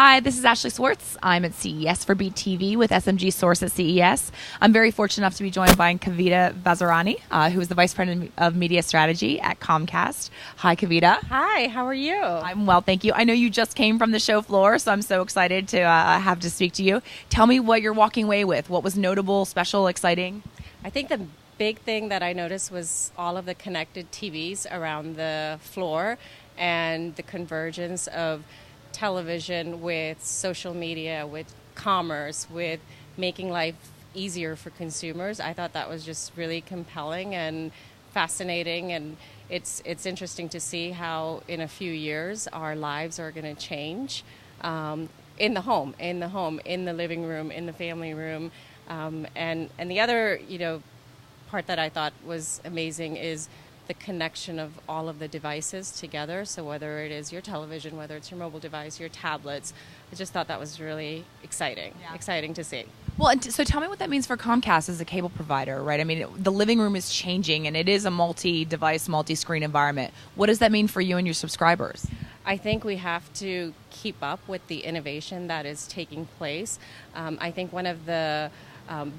Hi, this is Ashley Swartz. I'm at CES for BTV with SMG Source at CES. I'm very fortunate enough to be joined by Kavita Vazirani, who is the Vice President of Media Strategy at Comcast. Hi, Kavita. Hi, how are you? I'm well, thank you. I know you just came from the show floor, so I'm so excited to have to speak to you. Tell me what you're walking away with. What was notable, special, exciting? I think the big thing that I noticed was all of the connected TVs around the floor and the convergence of television with social media, with commerce, with making life easier for consumers. I thought that was just really compelling and fascinating, and it's interesting to see how in a few years our lives are going to change in the home, in the living room, in the family room, and the other part that I thought was amazing is the connection of all of the devices together. So whether it is your television, whether it's your mobile device, your tablets, I just thought that was really exciting to see. Well, and so tell me what that means for Comcast as a cable provider, right? I mean, the living room is changing, and it is a multi-device, multi-screen environment. What does that mean for you and your subscribers? I think we have to keep up with the innovation that is taking place. I think one of the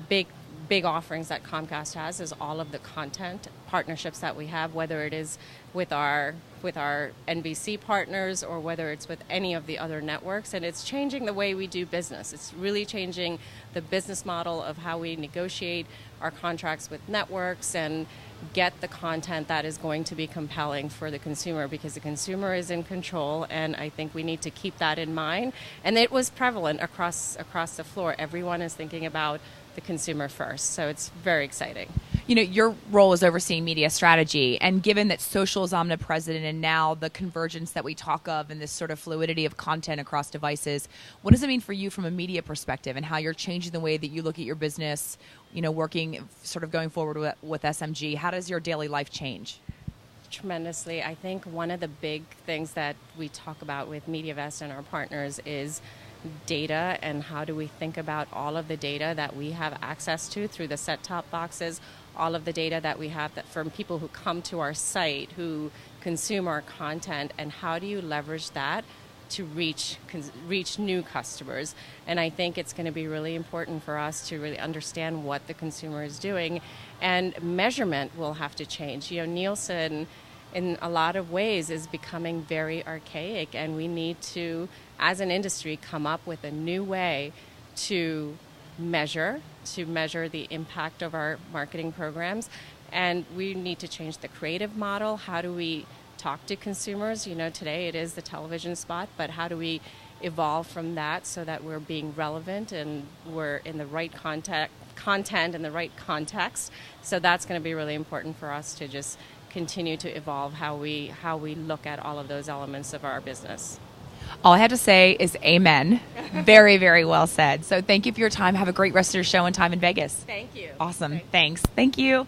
big offerings that Comcast has is all of the content partnerships that we have, whether it is with our NBC partners or whether it's with any of the other networks, and it's changing the way we do business. It's really changing the business model of how we negotiate our contracts with networks and get the content that is going to be compelling for the consumer, because the consumer is in control, and I think we need to keep that in mind. And it was prevalent across the floor. Everyone is thinking about the consumer first, so it's very exciting. You know, your role is overseeing media strategy, and given that social is omnipresent and now the convergence that we talk of and this sort of fluidity of content across devices, what does it mean for you from a media perspective and how you're changing the way that you look at your business, working, sort of going forward with SMG? How does your daily life change? Tremendously. I think one of the big things that we talk about with MediaVest and our partners is data, and how do we think about all of the data that we have access to through the set-top boxes, all of the data that we have from people who come to our site, who consume our content, and how do you leverage that to reach new customers. And I think it's going to be really important for us to really understand what the consumer is doing, and measurement will have to change. Nielsen in a lot of ways is becoming very archaic, and we need to, as an industry, come up with a new way to measure the impact of our marketing programs. And we need to change the creative model. How do we talk to consumers? Today it is the television spot, but how do we evolve from that so that we're being relevant and we're in the right content and the right context? So that's going to be really important for us to just continue to evolve how we look at all of those elements of our business. All I have to say is amen. Very, very well said. So thank you for your time. Have a great rest of your show and time in Vegas. Thank you. Awesome. Thanks. Thank you.